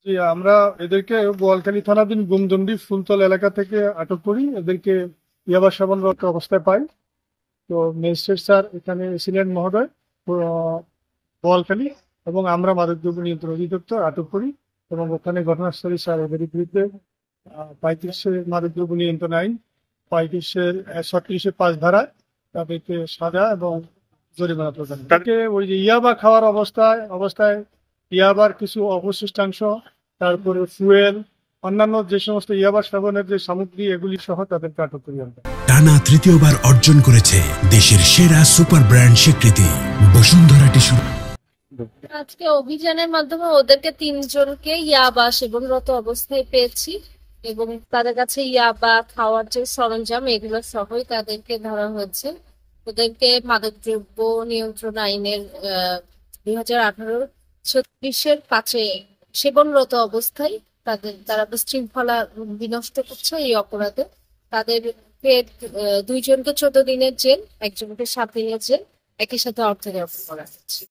জি, আমরা এদেরকে বোয়ালখালী থানাধীন গুমদন্ডি ফুলতল এলাকা থেকে আটক করি। এদেরকে ইয়াবা সেবনরত অবস্থায় পাই। তো ম্যাজিস্ট্রেট স্যার এখানে ছিলেন মহোদয় বোয়ালখালী, এবং আমরা মাদকদ্রব্য নিয়ন্ত্রণ অধিদপ্তর আটক করি। এবং ওখানে ঘটনাস্থলে স্যার এদের বিরুদ্ধে 35-এর মাদকদ্রব্য নিয়ন্ত্রণ আইন, 35-এর 36-5 ধারায় তাদেরকে সাজা এবং জরিমানা প্রদান। তাকে ওই যে ইয়াবা খাওয়ার অবস্থায় ইয়াবার কিছু অবশিষ্টাংশ, তারপরে ফুয়েল, অন্যান্য যে সমস্ত ইয়াবা সেবনের যে সামগ্রী, এগুলি সহ তাদেরকে আটক করি আমরা। টানা তৃতীয়বার অর্জন করেছে দেশের সেরা সুপার ব্র্যান্ড স্বীকৃতি বসুন্ধরা টিস্যু। আজকে অভিযানের মাধ্যমে ওদেরকে 3 জনকে ইয়াবা সেবনরত অবস্থায় পেয়েছি, এবং তাদের কাছে ইয়াবা খাওয়ার যে সরঞ্জাম এগুলো সহই তাদেরকে ধরা হয়েছে। ওদেরকে মাদকদ্রব্য নিয়ন্ত্রণ আইনের 2018-36-5 সেবনরত অবস্থায় তারা বিশৃঙ্খলা বিনষ্ট করছে, এই অপরাধে তাদেরকে 2 জনকে 14 দিনের জেল, 1 জনকে 7 দিনের জেল, একই সাথে অর্থ জরিমানা করা হচ্ছে।